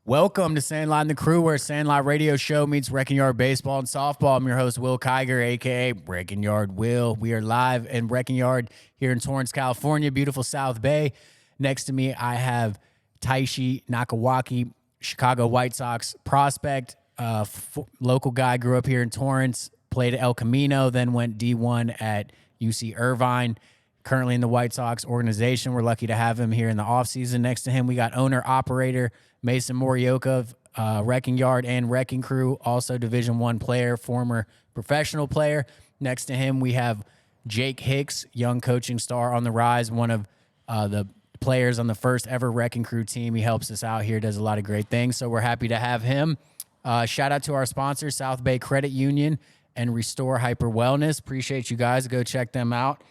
Welcome to Sandlot and the Crew, where Sandlot Radio Show meets Wrecking Yard Baseball and Softball. I'm your host, Will Kiger, a.k.a. Wrecking Yard Will. We are live in Wrecking Yard here in Torrance, California, beautiful South Bay. Next to me, I have Taishi Nakawake, Chicago White Sox prospect, local guy, grew up here in Torrance, played at El Camino, then went D1 at UC Irvine. Currently in the White Sox organization. We're lucky to have him here in the offseason. Next to him, we got owner-operator Mason Morioka of Wrecking Yard and Wrecking Crew, also Division I player, former professional player. Next to him, we have Jake Hicks, young coaching star on the rise, one of the players on the first ever Wrecking Crew team. He helps us out here, does a lot of great things, so we're happy to have him. Shout out to our sponsors, South Bay Credit Union and Restore Hyper Wellness. Appreciate you guys. Go check them out.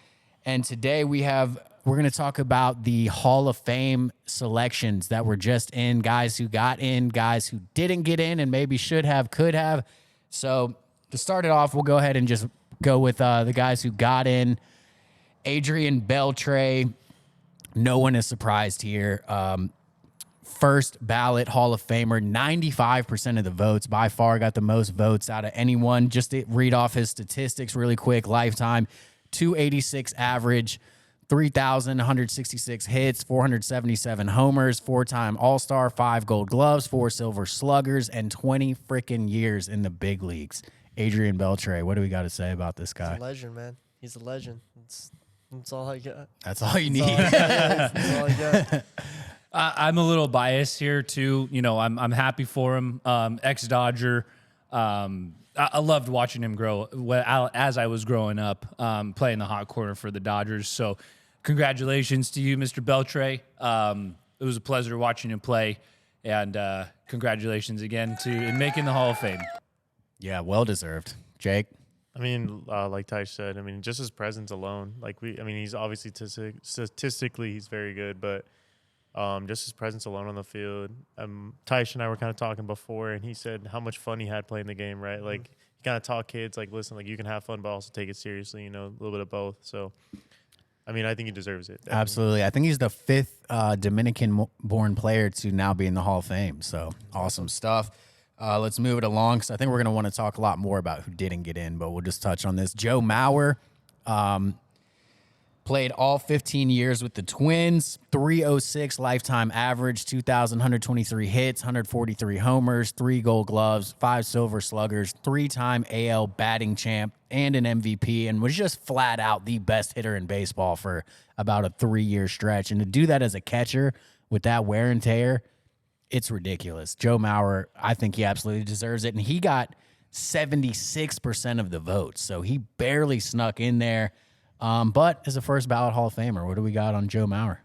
And today we're going to talk about the Hall of Fame selections that were just in, guys who got in, guys who didn't get in and maybe should have, could have. So to start it off, we'll go ahead and just go with the guys who got in. Adrian Beltre, no one is surprised here. First ballot Hall of Famer, 95% of the votes, by far got the most votes out of anyone. Just to read off his statistics really quick, lifetime. 286 average, 3,166 hits, 477 homers, 4-time All-Star, 5 Gold Gloves, 4 Silver Sluggers, and 20 freaking years in the big leagues. Adrian Beltre, what do we got to say about this guy? He's a legend, man. He's a legend. That's all I got. That's all you need. That's all I got. I'm a little biased here too. You know, I'm happy for him. Ex-Dodger. I loved watching him grow as I was growing up, playing the hot corner for the Dodgers. So congratulations to you, Mr. Beltre. It was a pleasure watching him play, and congratulations again in making the Hall of Fame. Yeah, well-deserved. Jake? I mean, like Tysh said, I mean, just his presence alone. He's obviously statistically he's very good, but just his presence alone on the field. Tysh and I were kind of talking before, and he said how much fun he had playing the game, right? Like, you kind of taught kids, like, listen, like, you can have fun, but also take it seriously, you know, a little bit of both. So, I mean, I think he deserves it. Definitely. Absolutely. I think he's the 5th Dominican-born player to now be in the Hall of Fame. So, awesome stuff. Let's move it along, because I think we're going to want to talk a lot more about who didn't get in, but we'll just touch on this. Joe Mauer, played all 15 years with the Twins, 306 lifetime average, 2,123 hits, 143 homers, 3 Gold Gloves, 5 Silver Sluggers, 3-time AL batting champ, and an MVP, and was just flat out the best hitter in baseball for about a 3-year stretch. And to do that as a catcher with that wear and tear, it's ridiculous. Joe Mauer, I think he absolutely deserves it, and he got 76% of the votes, so he barely snuck in there. But as a first ballot Hall of Famer, what do we got on Joe Mauer?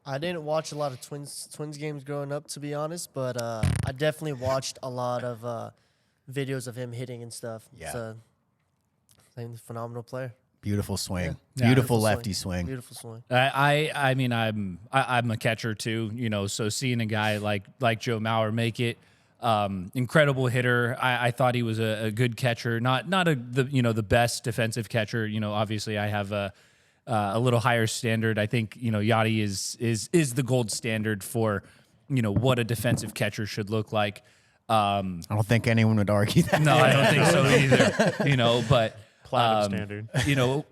I didn't watch a lot of Twins games growing up, to be honest, but I definitely watched a lot of videos of him hitting and stuff. Yeah. So, he's a phenomenal player. Beautiful swing. Yeah. Beautiful lefty swing. Beautiful swing. I mean, I'm a catcher too, you know, so seeing a guy like Joe Mauer make it, incredible hitter. I thought he was a good catcher, not the best defensive catcher. You know, obviously I have a little higher standard. I think, you know, Yachty is the gold standard for, you know, what a defensive catcher should look like. I don't think anyone would argue that. No, I don't think so either. You know, but Platinum standard. You know,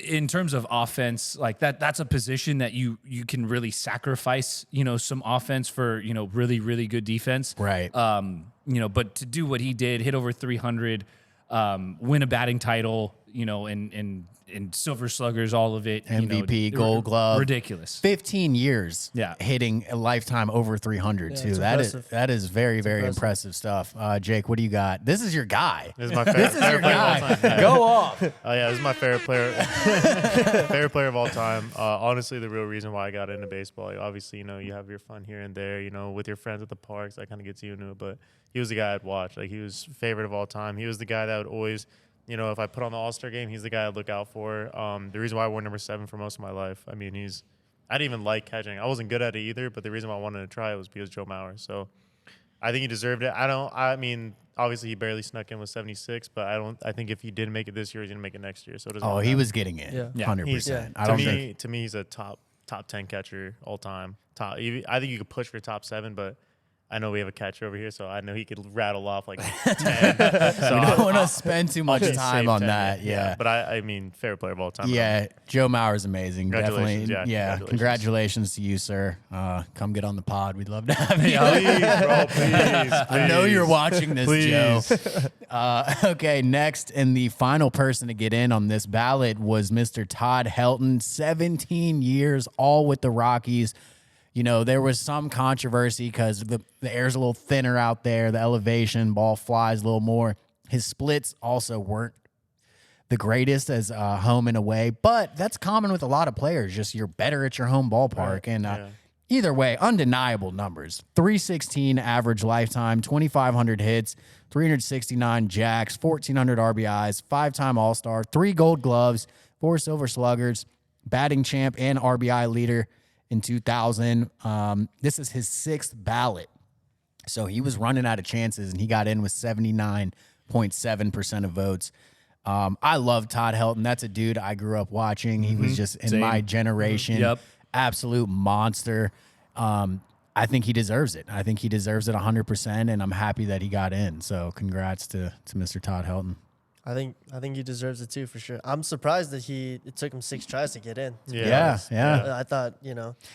in terms of offense, like that's a position that you can really sacrifice, you know, some offense for, you know, really, really good defense. Right. You know, but to do what he did, hit over 300, win a batting title, you know, and Silver Sluggers, all of it. MVP, you know, Gold Glove. Ridiculous. 15 years Yeah. hitting a lifetime over 300, too. it's That is very, very impressive stuff. Jake, what do you got? This is your guy. This is my favorite, Your favorite player of all guy. time. Yeah. Go off. Oh, yeah, this is my favorite player. Favorite player of all time. Honestly, the real reason why I got into baseball, like, obviously, you know, you have your fun here and there, you know, with your friends at the parks. That kind of gets you into it. But he was the guy I'd watch. Like, he was favorite of all time. He was the guy that would always, you know, if I put on the All-Star game, he's the guy I'd look out for. The reason why I wore number 7 for most of my life. I mean, I didn't even like catching. I wasn't good at it either, but the reason why I wanted to try it was because Joe Mauer. So I think he deserved it. I mean, obviously he barely snuck in with 76, but I think if he didn't make it this year, he's gonna make it next year. So it doesn't He matter. was getting it. Yeah. 100%. To me, he's a top 10 catcher all time. I think you could push for top 7, but I know we have a catcher over here, so I know he could rattle off like 10. So We don't want to spend too much I'll time save on 10, that. Yeah. But I mean, favorite player of all time. Yeah, Joe Mauer's amazing. Definitely. Congratulations. Yeah, Congratulations. congratulations to you, sir. Come get on the pod. We'd love to have you. Please, bro, please. I know you're watching this, Please. Joe. Okay, next, and the final person to get in on this ballot was Mr. Todd Helton, 17 years, all with the Rockies. You know, there was some controversy because the air's a little thinner out there, the elevation, ball flies a little more. His splits also weren't the greatest as home and away, but that's common with a lot of players. Just you're better at your home ballpark. And either way, undeniable numbers. 316 average lifetime, 2,500 hits, 369 jacks, 1,400 RBIs, 5-time All-Star, 3 Gold Gloves, 4 Silver Sluggers, batting champ and RBI leader in 2000. This is his 6th ballot. So he was running out of chances, and he got in with 79.7% of votes. I love Todd Helton. That's a dude I grew up watching. He was just in my generation. Yep. Absolute monster. I think he deserves it. I think he deserves it 100%, and I'm happy that he got in. So congrats to Mr. Todd Helton. I think he deserves it too, for sure. I'm surprised that it took him 6 tries to get in. to be Yeah. honest. Yeah. I thought,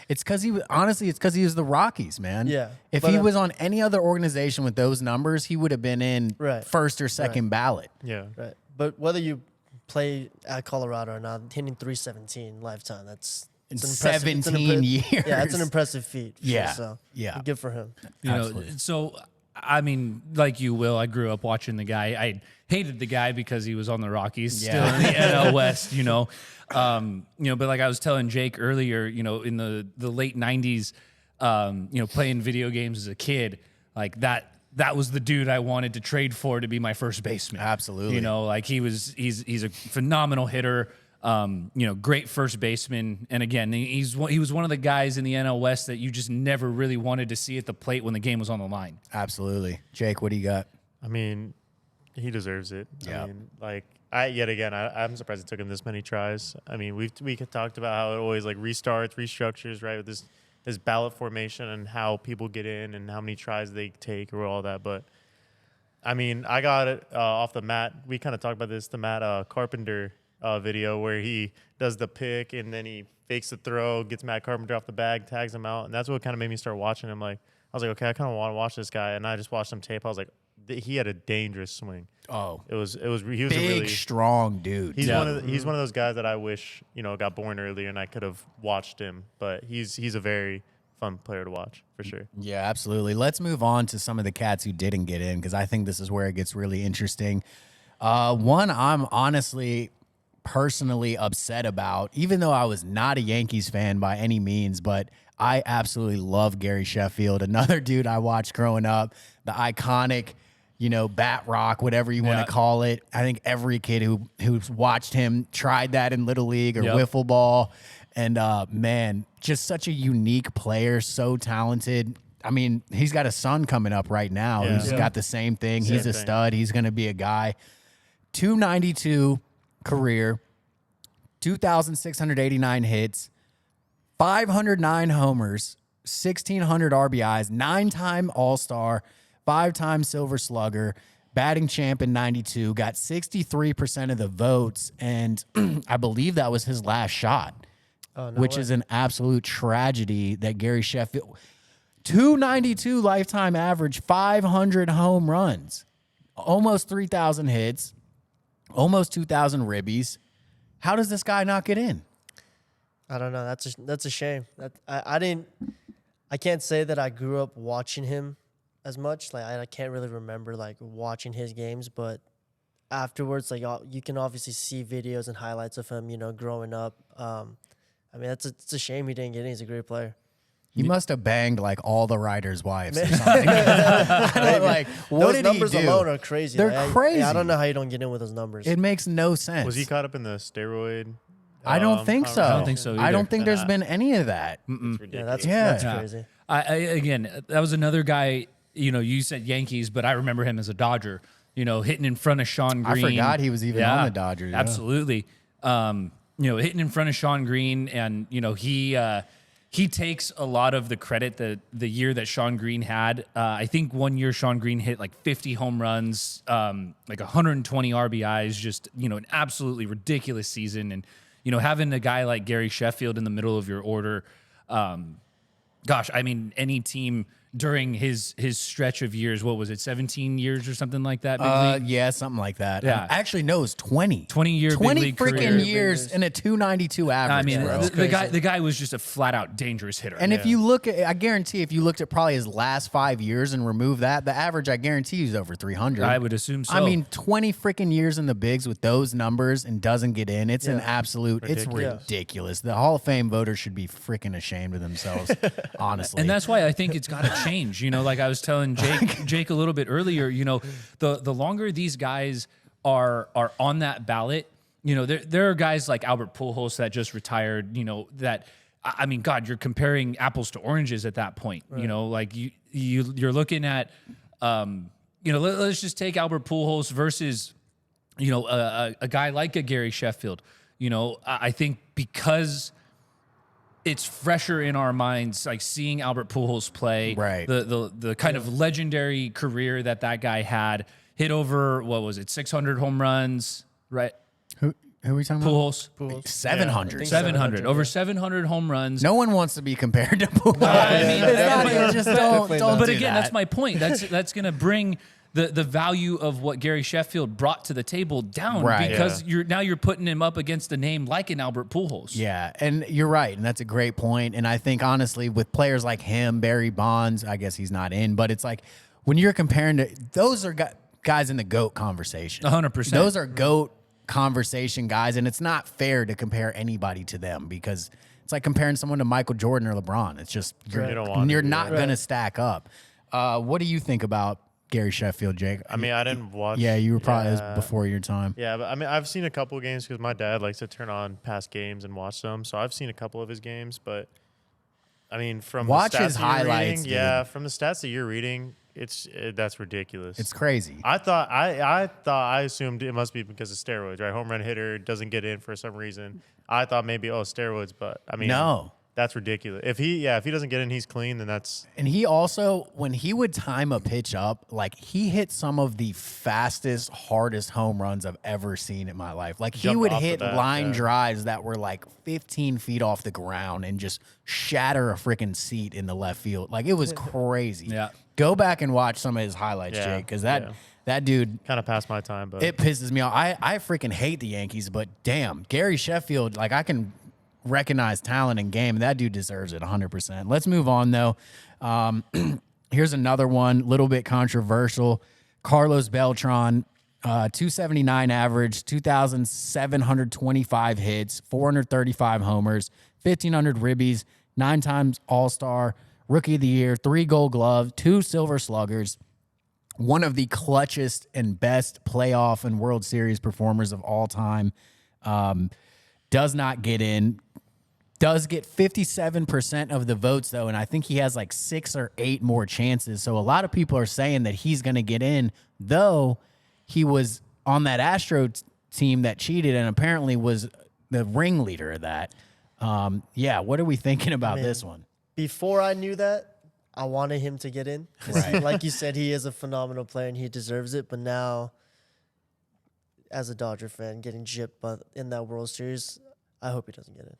It's because he was the Rockies, man. Yeah, If but, he was on any other organization with those numbers, he would have been in Right. first or second ballot. Yeah. right. But whether you play at Colorado or not, hitting 317 lifetime, it's In an impressive- 17 years. Yeah, it's an impressive feat. for Yeah, Sure, so yeah. good for him. You know, Absolutely. so I mean, like you, Will, I grew up watching the guy. I hated the guy because he was on the Rockies, still in the NL West. But like I was telling Jake earlier, in the late '90s, playing video games as a kid, like that was the dude I wanted to trade for to be my first baseman. Absolutely. Like he's a phenomenal hitter. Great first baseman, and again, he was one of the guys in the NL West that you just never really wanted to see at the plate when the game was on the line. Absolutely. Jake, what do you got? I mean, he deserves it. Yeah. I mean, I'm surprised it took him this many tries. I mean, we talked about how it always like restarts, restructures, right? With this ballot formation and how people get in and how many tries they take or all that. But I mean, I got it off the Matt. We kind of talked about this, the Matt Carpenter video where he does the pick and then he fakes the throw, gets Matt Carpenter off the bag, tags him out, and that's what kind of made me start watching him. Like I was like, okay, I kind of want to watch this guy, and I just watched some tape. I was like, he had a dangerous swing. Oh, He was a big, really strong dude. he's Yeah. he's one of those guys that I wish got born earlier and I could have watched him. But he's a very fun player to watch for sure. Yeah, absolutely. Let's move on to some of the cats who didn't get in because I think this is where it gets really interesting. One I'm honestly personally upset about, even though I was not a Yankees fan by any means, but I absolutely love Gary Sheffield, another dude I watched growing up, the iconic, bat rock, whatever you want Yeah. to call it. I think every kid who's watched him tried that in Little League or Yep. wiffle ball. And man, just such a unique player, so talented. I mean, he's got a son coming up right now Yeah. who's Yeah. got the same thing. Same He's a thing. stud. He's going to be a guy. 292 career, 2,689 hits, 509 homers, 1,600 RBIs, 9-time All-Star, 5-time Silver Slugger, batting champ in 92, got 63% of the votes, and I believe that was his last shot, Oh, no which way. is an absolute tragedy that Gary Sheffield, 292 lifetime average, 500 home runs, almost 3,000 hits, almost 2,000 ribbies. How does this guy not get in? I don't know. That's a shame. I can't say that I grew up watching him as much. Like I can't really remember like watching his games, but afterwards, like you can obviously see videos and highlights of him, growing up. I mean, it's a shame he didn't get in. He's a great player. He must have banged like all the writers' wives or something. I don't, like, what Those did numbers he do? alone are crazy. They're Like, crazy. I don't know how you don't get in with those numbers. It makes no sense. Was he caught up in the steroid? I don't think so. I don't think so I don't either. think there's been any of that. It's yeah, ridiculous. that's Yeah. crazy. Again, that was another guy. You said Yankees, but I remember him as a Dodger. Hitting in front of Sean I Green. forgot he was even on the Dodgers, yeah. Absolutely. Hitting in front of Sean Green, and he he takes a lot of the credit that the year that Sean Green had. I think one year Sean Green hit like 50 home runs, like 120 RBIs, just, an absolutely ridiculous season. And, having a guy like Gary Sheffield in the middle of your order, gosh, I mean, any team during his stretch of years, what was it, 17 years or something like that? Big league? Yeah, something like that. Yeah. Actually, no, it's 20. 20-year 20 big league freaking career. years and a 292 average. I mean, bro. the guy was just a flat out dangerous hitter. And if you look at, I guarantee if you looked at probably his last 5 years and remove that, the average, I guarantee, is over 300. I would assume so. I mean, 20 freaking years in the bigs with those numbers and doesn't get in. It's an absolute, it's ridiculous. The Hall of Fame voters should be freaking ashamed of themselves, honestly. And that's why I think it's got to change. Like I was telling Jake a little bit earlier, the longer these guys are on that ballot, there are guys like Albert Pujols that just retired, that, I mean, God, you're comparing apples to oranges at that point. Right. Like you're looking at, let's just take Albert Pujols versus, a guy like a Gary Sheffield. I think because it's fresher in our minds, like seeing Albert Pujols play, right? The kind of legendary career that guy had, hit over, what was it, 600 home runs, right? Who are we talking Pujols? about? 700. Yeah, 700. Over 700 home runs. No one wants to be compared to Pujols. I mean, it's not, just don't But do again, that. that's my point. That's going to bring the value of what Gary Sheffield brought to the table down, right? Because you're putting him up against a name like an Albert Pujols. Yeah, and you're right, and that's a great point. And I think honestly, with players like him, Barry Bonds, I guess he's not in, but it's like when you're comparing to those are guys in the GOAT conversation. 100%. Those are GOAT conversation guys, and it's not fair to compare anybody to them because it's like comparing someone to Michael Jordan or LeBron. It's just you're not going to stack up. What do you think about Gary Sheffield, Jake? I mean, I didn't watch. Yeah, you were probably before your time. Yeah, but I mean, I've seen a couple of games because my dad likes to turn on past games and watch them. So I've seen a couple of his games, but I mean, from watch the stats his highlights. Reading, yeah, from the stats that you're reading, that's ridiculous. It's crazy. I assumed it must be because of steroids, right? Home run hitter doesn't get in for some reason. I thought maybe steroids, but I mean, no. That's ridiculous. If he doesn't get in, he's clean, then that's... And he also, when he would time a pitch up, like he hit some of the fastest, hardest home runs I've ever seen in my life. Like he would hit line drives that were like 15 feet off the ground and just shatter a freaking seat in the left field. Like it was crazy. Yeah. Go back and watch some of his highlights, Jake, because that dude... kind of past my time, but... It pisses me off. I freaking hate the Yankees, but damn, Gary Sheffield, like I can... recognize talent in game. That dude deserves it 100%. Let's move on though. Here's another one, little bit controversial. Carlos Beltran, 279 average, 2,725 hits, 435 homers, 1,500 ribbies, 9 times All-Star, Rookie of the Year, 3 Gold Glove, 2 Silver Sluggers, one of the clutchest and best playoff and World Series performers of all time. Does not get in. Does get 57% of the votes, though, and I think he has like 6 or 8 more chances. So a lot of people are saying that he's going to get in, though he was on that Astro team that cheated and apparently was the ringleader of that. What are we thinking about this one? Before I knew that, I wanted him to get in. Right. Like you said, he is a phenomenal player and he deserves it. But now, as a Dodger fan, getting gypped in that World Series, I hope he doesn't get in.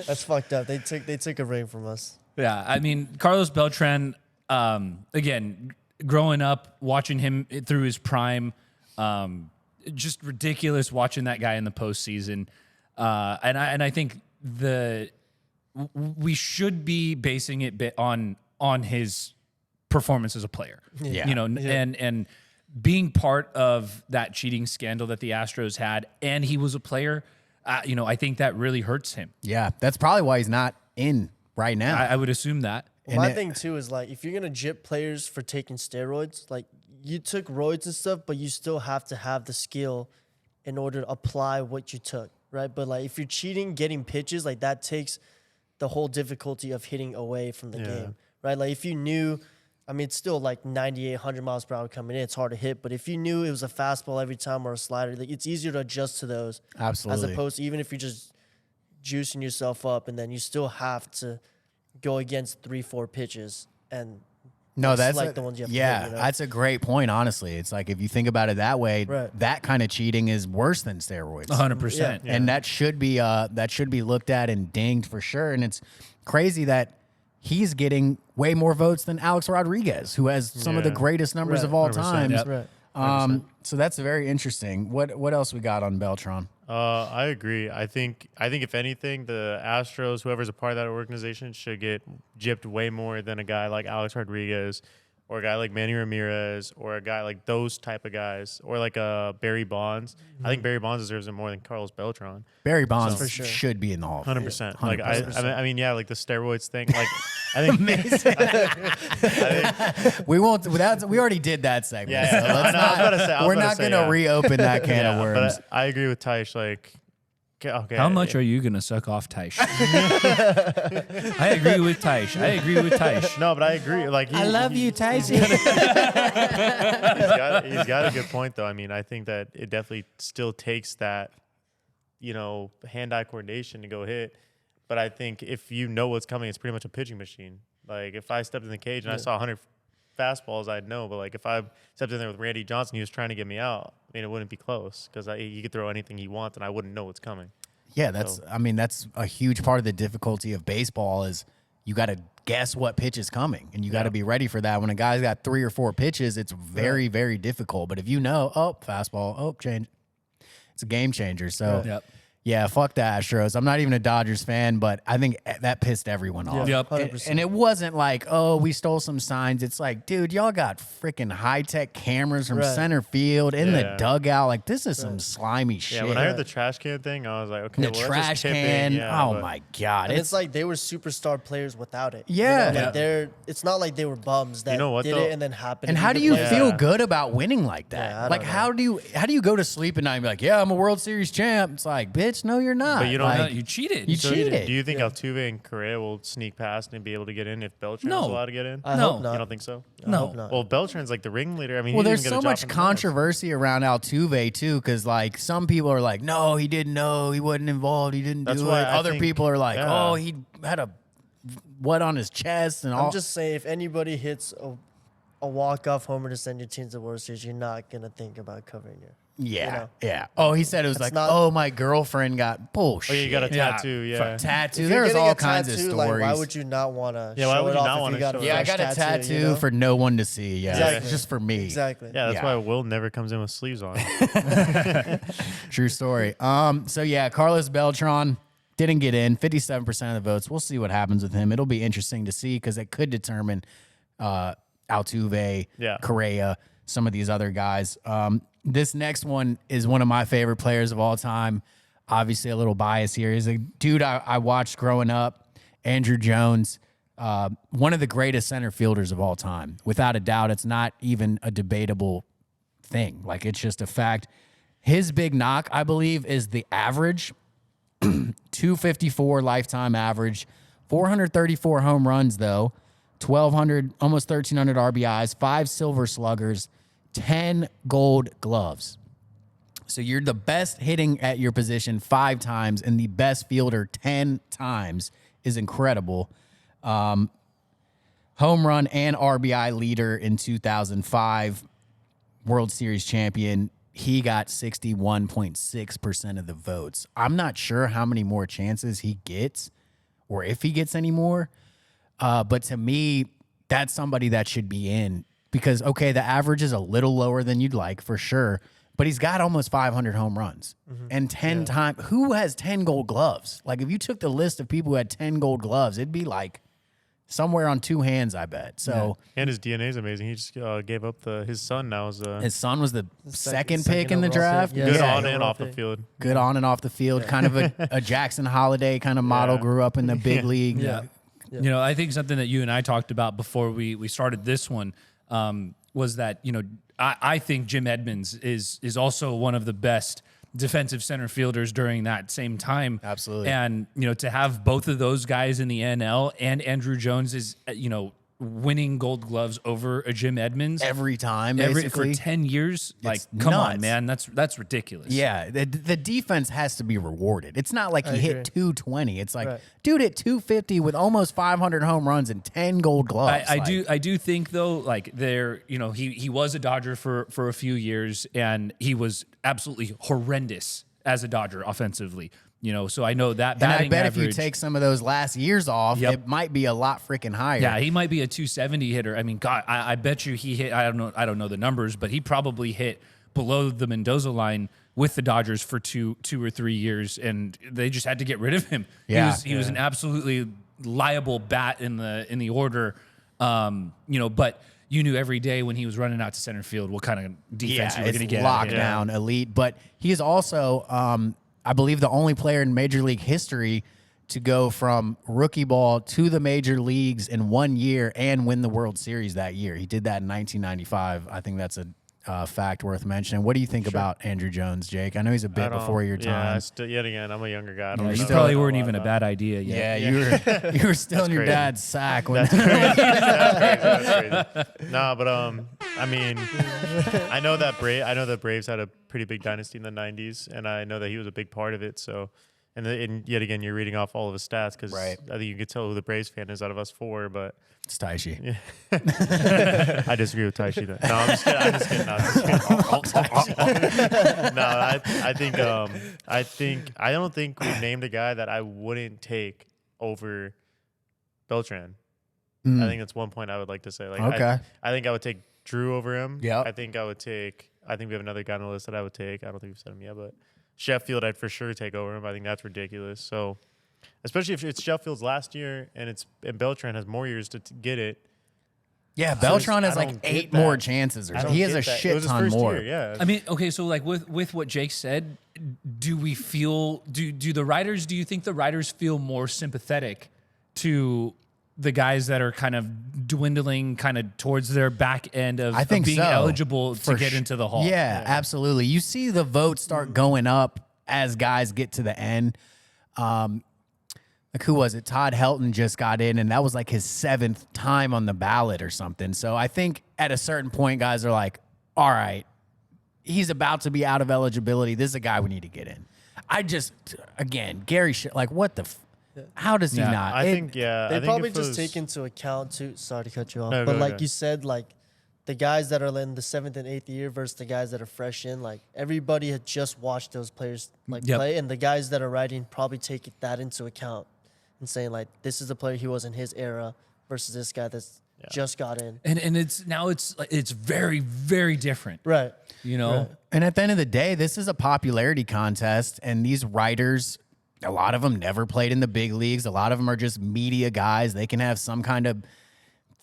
That's fucked up. They took a ring from us. Yeah, I mean, Carlos Beltran, again, growing up, watching him through his prime, just ridiculous watching that guy in the postseason. And I think we should be basing it on his performance as a player. Yeah. And being part of that cheating scandal that the Astros had, and he was a player, I think that really hurts him. Yeah, that's probably why he's not in right now. I would assume that. Well, my thing, too, is like, if you're going to gyp players for taking steroids, like, you took roids and stuff, but you still have to have the skill in order to apply what you took, right? But, like, if you're cheating, getting pitches, like, that takes the whole difficulty of hitting away from the game, right? Like, if you knew... I mean, it's still like 98, 100 miles per hour coming in. It's hard to hit. But if you knew it was a fastball every time or a slider, like, it's easier to adjust to those. Absolutely. As opposed to even if you're just juicing yourself up, and then you still have to go against 3-4 pitches and No, that's select the ones you have to hit, you know? that's a great point. Honestly, it's like if you think about it that way, Right. that kind of cheating is worse than steroids. 100%. And that should be looked at and dinged for sure. And it's crazy that he's getting way more votes than Alex Rodriguez, who has some of the Yeah. greatest numbers Right. of all 100%. time. Yep. Right. So that's very interesting. What else we got on Beltran? I agree. I think if anything, the Astros, whoever's a part of that organization, should get gypped way more than a guy like Alex Rodriguez, or a guy like Manny Ramirez, or a guy like those type of guys, or like Barry Bonds. I think Barry Bonds deserves it more than Carlos Beltran. Barry Bonds For sure. should be in the Hall of Fame. 100%. Like 100%. I mean, yeah, like the steroids thing. Like I think We won't. We already did that segment. Yeah, so yeah, no, let's I know, I was about to say- I was we're about to not say, going to yeah. reopen that can yeah, of worms. but I agree with Taish. Like, okay, How much are you going to suck off Taish? I agree with Taish. No, but I agree. Like, Taishi. He's got a good point, though. I mean, I think that it definitely still takes that, hand-eye coordination to go hit. But I think if you know what's coming, it's pretty much a pitching machine. Like, if I stepped in the cage and I saw 100 fastballs, I'd know. But, like, if I stepped in there with Randy Johnson, he was trying to get me out, I mean, it wouldn't be close because he could throw anything he wants, and I wouldn't know what's coming. Yeah, that's a huge part of the difficulty of baseball is you got to guess what pitch is coming, and you got to be ready for that. When a guy's got 3 or 4 pitches, it's very, very difficult. But if you know, fastball, change, it's a game changer. So, Yep. yeah, fuck the Astros. I'm not even a Dodgers fan, but I think that pissed everyone off. Yep. 100%. And it wasn't like, we stole some signs. It's like, dude, y'all got freaking high-tech cameras from Right. center field in the Yeah. dugout. Like, this is some slimy shit. Yeah, when I heard the trash can thing, I was like, okay, the well, trash that's just tipping. can. Yeah, Oh but- my god! And it's like they were superstar players without it. Yeah. Like Yeah. it's not like they were bums that You know what, did though? it and then happened. And to how be do the you player. feel Yeah. good about winning like that? Yeah, I Like don't how do you go to sleep at night and be like, yeah, I'm a World Series champ? It's like, bitch, no, you're not. But you don't like, No, you cheated. You So cheated. Do you think Altuve and Correa will sneak past and be able to get in if Beltran No. is allowed to get in? I No. hope not. You don't think so? I No. hope not. Well, Beltran's like the ringleader. I mean, Well, he didn't there's even get so a job much in the minors. controversy around Altuve too, because like some people are like, no, he didn't know, he wasn't involved, he didn't That's do why it. I Other think- people are like, yeah. oh, he had a what on his chest and all. I'm just saying, if anybody hits a walk-off homer to send your team to the World Series, you're not gonna think about covering your. yeah, you know. yeah. Oh, he said it was That's like, not- oh, my girlfriend got Oh, bullshit. yeah, you got a Yeah. tattoo. Yeah. tattoo. If you're There's getting all a kinds of tattoo, stories. like, why would you not want to? Yeah, why show would it you off not if wanna you got a show it Yeah, I fresh got a tattoo you know? for no one to see. Yeah, Exactly. it's just for me. Exactly. Yeah, that's Yeah. why Will never comes in with sleeves on. True story. So yeah, Carlos Beltran didn't get in. 57% of the votes. We'll see what happens with him. It'll be interesting to see because it could determine Altuve, Yeah. Correa, some of these other guys. This next one is one of my favorite players of all time. Obviously, a little bias here. He's a dude I watched growing up, Andrew Jones. One of the greatest center fielders of all time. Without a doubt, it's not even a debatable thing. Like, it's just a fact. His big knock, I believe, is the average. 254 lifetime average, 434 home runs, though, 1,200, almost 1,300 RBIs, 5 silver sluggers, 10 gold gloves. So you're the best hitting at your position 5 times and the best fielder 10 times is incredible. Home run and RBI leader in 2005, World Series champion. He got 61.6% of the votes. I'm not sure how many more chances he gets or if he gets any more. But to me, that's somebody that should be in because, okay, the average is a little lower than you'd like for sure, but he's got almost 500 home runs and 10 times. Who has 10 gold gloves? Like, if you took the list of people who had 10 gold gloves, it'd be like somewhere on 2 hands, I bet. So And his DNA is amazing. He just gave up his son now is his son was the second pick second in the overall draft. pick. good Yeah. on and overall off the pick. field. Good on and off the field. Kind of a Jackson Holiday kind of model. Yeah. Grew up in the big league. Yeah. You know, I think something that you and I talked about before we started this one was that, you know, I think Jim Edmonds is also one of the best defensive center fielders during that same time. Absolutely. And, you know, to have both of those guys in the NL and Andrew Jones is, you know, winning Gold Gloves over a Jim Edmonds every time, for basically. 10 years. Like, It's come on, nuts. man. That's ridiculous. Yeah, the defense has to be rewarded. It's not like he hit 220. It's like, dude hit 250 with almost 500 home runs and 10 Gold Gloves. I do think though, like he was a Dodger for a few years, and he was absolutely horrendous as a Dodger offensively. So I know that. And I bet average, if you take some of those last years off, it might be a lot freaking higher. yeah, he might be a 270 hitter. I mean, God, I bet you he hit. I don't know the numbers, but he probably hit below the Mendoza line with the Dodgers for two or 3 years, and they just had to get rid of him. Yeah. He was an absolutely liable bat in the order. But you knew every day when he was running out to center field what kind of defense you were going to get. Lockdown, elite. But he is also, I believe, the only player in Major League history to go from rookie ball to the major leagues in 1 year and win the World Series that year. He did that in 1995. I think that's a fact worth mentioning. What do you think about Andrew Jones, Jake? I know he's a bit before your time. Yeah, yet again, I'm a younger guy. You probably weren't even a bad idea yet. Yeah, you were still in your dad's sack when. That's crazy. Nah, but I mean, I know that Braves had a pretty big dynasty in the '90s, and I know that he was a big part of it. So, and yet again, you're reading off all of his stats because I think you could tell who the Braves fan is out of us four, but. It's Taishi. Yeah. I disagree with Taishi. No, I'm just kidding. I don't think we've named a guy that I wouldn't take over Beltran. I think that's one point I would like to say. Like, okay. I think I would take Drew over him. Yeah. I think we have another guy on the list that I would take. I don't think we've said him yet, but Sheffield I'd for sure take over him. I think that's ridiculous. So. Especially if it's Sheffield's last year and Beltran has more years to get it. Yeah, Beltran has like 8 more chances. He has a shit ton more. Year, yeah. I mean, okay, so like with what Jake said, do we feel do you think the writers feel more sympathetic to the guys that are kind of dwindling kind of towards their back end of being eligible to get into the Hall? Yeah, absolutely. You see the votes start going up as guys get to the end. Like, who was it? Todd Helton just got in, and that was like his 7th time on the ballot or something. So I think at a certain point, guys are like, all right, he's about to be out of eligibility. This is a guy we need to get in. Gary, like, what the how does he not? They probably just take into account, too. Sorry to cut you off. But like you said, like, the guys that are in the 7th and 8th year versus the guys that are fresh in, like, everybody had just watched those players play, and the guys that are writing probably take that into account. And saying, like, this is the player he was in his era versus this guy that's just got in. And it's very, very different. Right. Right. And at the end of the day, this is a popularity contest, and these writers, a lot of them never played in the big leagues. A lot of them are just media guys. They can have some kind of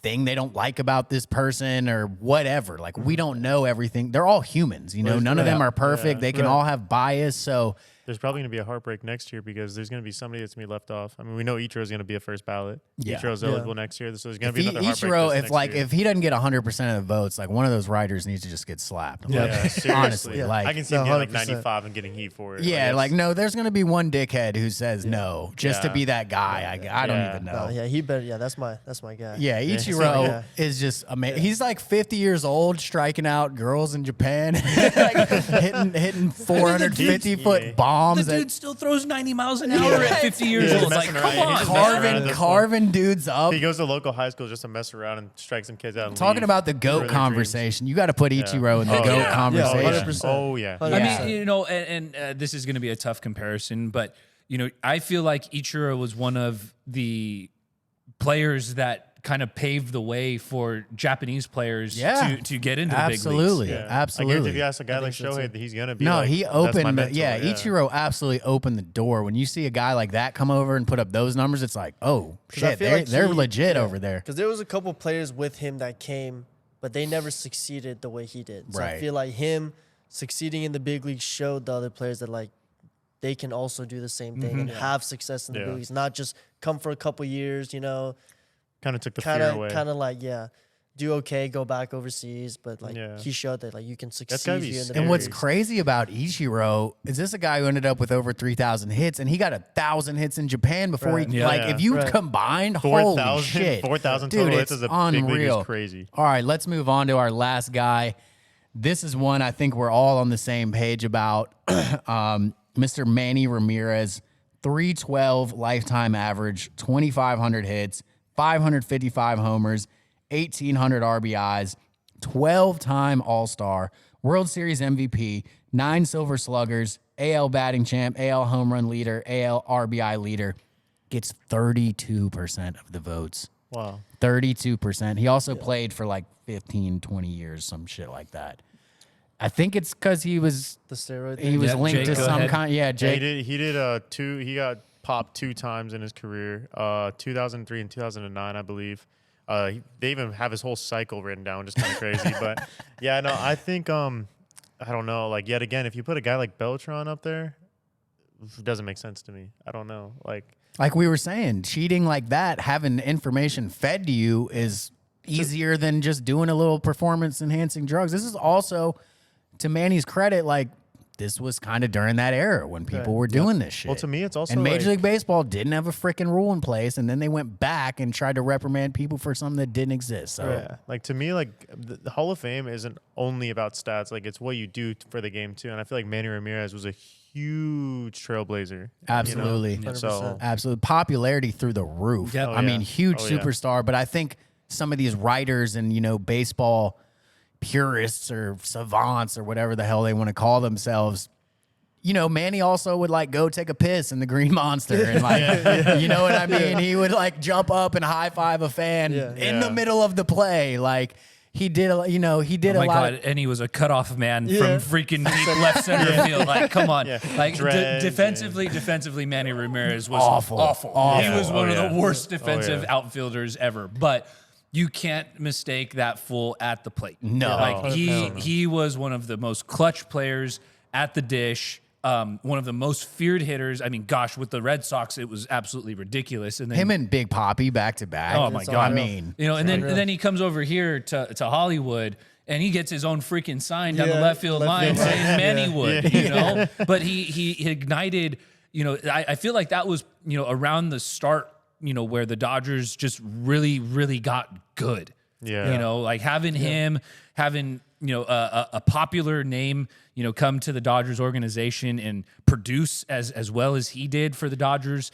thing they don't like about this person or whatever. Like, we don't know everything. They're all humans, none of them are perfect. They can all have bias. So there's probably going to be a heartbreak next year because there's going to be somebody that's going to be left off. I mean, we know Ichiro's going to be a first ballot. Ichiro's eligible next year, so there's going to be another heartbreak. If he doesn't get 100% of the votes, like, one of those writers needs to just get slapped. Seriously. Honestly, like, I can see him getting like 95 and getting heat for it. Yeah, no, there's going to be one dickhead who says no just to be that guy. I don't even know. He better. Yeah, that's my guy. Yeah, Ichiro is just amazing. He's like 50 years old, striking out girls in Japan, like, hitting 450-foot bombs. The dude still throws 90 miles an hour at 50 years old. It's like, come on. Carving dudes up. He goes to local high school just to mess around and strike some kids out. And Talking about the GOAT conversation, you got to put Ichiro in the GOAT conversation. 100%. Oh, yeah. I mean, and this is going to be a tough comparison, but, I feel like Ichiro was one of the players that kind of paved the way for Japanese players to get into the big leagues. Absolutely. I guarantee if you ask a guy like Shohei, he's going to be he opened, Ichiro absolutely opened the door. When you see a guy like that come over and put up those numbers, it's like, oh, shit, they're legit over there. Because there was a couple players with him that came, but they never succeeded the way he did. So I feel like him succeeding in the big leagues showed the other players that, like, they can also do the same thing and have success in the big leagues, not just come for a couple years, Kind of took the fear away. Kind of like, do okay, go back overseas, but like Yeah. he showed that like you can gotta succeed be here in the scary. And what's States. crazy about Ichiro is this a guy who ended up with over 3,000 hits, and he got 1,000 hits in Japan before Right. he Yeah. like. Yeah. If you Right. combined, holy 4,000 shit, 4,000 dude, total it's hits as a big leaguer unreal. is crazy. All right, let's move on to our last guy. This is one I think we're all on the same page about. Mr. Manny Ramirez, 312 lifetime average, 2,500 hits, 555 homers, 1,800 RBIs, 12-time All-Star, World Series MVP, 9 Silver Sluggers, AL batting champ, AL home run leader, AL RBI leader, gets 32% of the votes. Wow. 32%. He also played for like 15, 20 years, some shit like that. I think it's because he was The steroid. he thing. was Yeah, linked Jake, to go some ahead. kind. Yeah, Yeah, Jake. he did he got popped 2 times in his career, 2003 and 2009, I believe. They even have his whole cycle written down, just kind of crazy. But yeah, no, I think I don't know. Like yet again, if you put a guy like Beltran up there, it doesn't make sense to me. I don't know. Like we were saying, cheating like that, having information fed to you is easier than just doing a little performance enhancing drugs. This is also, to Manny's credit, like this was kind of during that era when people were doing this shit. Well, to me, it's also and Major like- League Baseball didn't have a freaking rule in place, and then they went back and tried to reprimand people for something that didn't exist. So Yeah, like to me, like the Hall of Fame isn't only about stats. Like it's what you do for the game too. And I feel like Manny Ramirez was a huge trailblazer. Absolutely. You know? So absolute popularity through the roof. Yep. Oh, I mean, yeah. huge Oh, yeah. superstar. But I think some of these writers and baseball purists or savants or whatever the hell they want to call themselves. Manny also would like go take a piss in the Green Monster and like, you know what I mean? He would like jump up and high five a fan in the Yeah. middle of the play. Like he did, he did Oh a my lot. God! And he was a cutoff man Yeah. from freaking deep left center field. Like, come on! Yeah. Like Dreads, defensively, Manny Ramirez was Awful. Awful. Awful. He was Oh, one yeah. of the worst defensive yeah. outfielders ever. But you can't mistake that fool at the plate. No. like hell no. he was one of the most clutch players at the dish. One of the most feared hitters. I mean, gosh, with the Red Sox, it was absolutely ridiculous. And then Him and Big Poppy back to back. Oh, my It's God. I unreal. mean, and then he comes over here to Hollywood and he gets his own freaking sign down the Yeah, left field left line field saying Mannywood, you know. But he ignited, I feel like that was around the start, where the Dodgers just really got good. Yeah. Like having him, having a popular name, come to the Dodgers organization and produce as well as he did for the Dodgers.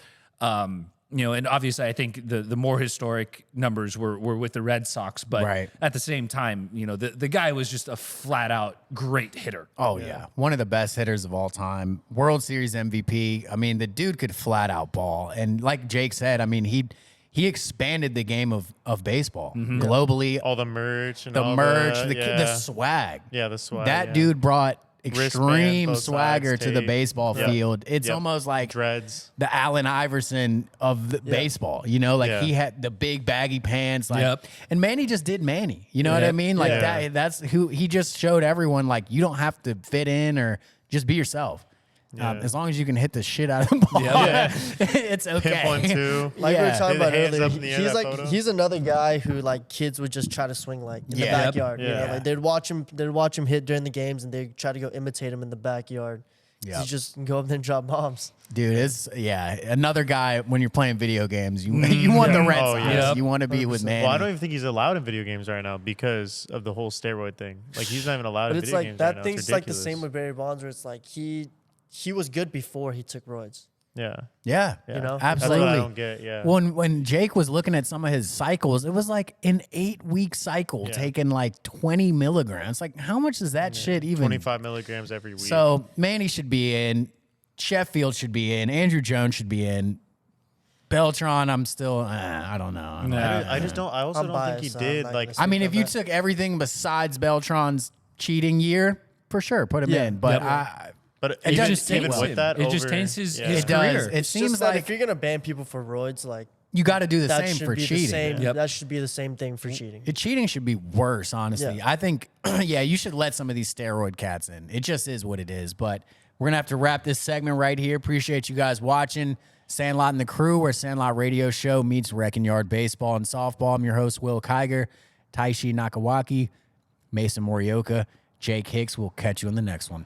And obviously I think the more historic numbers were with the Red Sox, but Right. at the same time, the guy was just a flat out great hitter. Oh, yeah. One of the best hitters of all time. World Series MVP. I mean, the dude could flat out ball. And like Jake said, I mean, he expanded the game of baseball globally. all the merch and The all merch, the the swag. Yeah, the swag. That yeah. dude brought Wristband, extreme both swagger sides, to the tape. baseball Yep. field. It's Yep. almost like dreads. the Allen Iverson of the baseball, like Yeah. he had the big baggy pants, like, Yep. and Manny just did Manny, you know what I Yep. mean? Like Yeah. that's who he just showed everyone, like, you don't have to fit in or just be yourself. Yeah. As long as you can hit the shit out of the ball, Yeah. it's okay. Hip 1-2. Like we were Yeah. talking The about hands earlier, up in the air, he's that like photo. he's another guy who like kids would just try to swing like in the Yeah. backyard. Yeah. Like they'd watch him hit during the games, and they try to go imitate him in the backyard. Yeah. He just go up there and drop bombs. Dude, it's another guy. When you're playing video games, you want the Red Oh, Sox. yeah. You want to be with Manny. Well, I don't even think he's allowed in video games right now because of the whole steroid thing. Like he's not even allowed But in it's video like games that right now. It's thing's like the ridiculous. same with Barry Bonds, where it's like he was good before he took roids. yeah, Yeah. You know? absolutely. That's what I don't get. Yeah. When Jake was looking at some of his cycles, it was like an 8-week cycle Yeah. taking like 20 milligrams. Like, how much does that shit even? 25 milligrams every week. So Manny should be in. Sheffield should be in. Andrew Jones should be in. Beltran, I'm still. I don't know. I just don't. I also I'm don't think biased, he did. I'm not Like gonna I mean, if you that. took everything besides Beltran's cheating year, for sure, put him Yeah. in. But Yep. but It even, just even taints with him. that, It just over- taints his yeah. his it does. career. It It's seems just that like if you're gonna ban people for roids, like you got to do the that same should for be cheating. the same. Yep. That should be the same thing for cheating. Cheating should be worse, honestly. Yeah. I think, you should let some of these steroid cats in. It just is what it is. But we're going to have to wrap this segment right here. Appreciate you guys watching Sandlot and the Crew, where Sandlot Radio Show meets Wrecking Yard Baseball and Softball. I'm your host, Will Kiger. Taishi Nakawake, Mason Morioka, Jake Hicks. We'll catch you on the next one.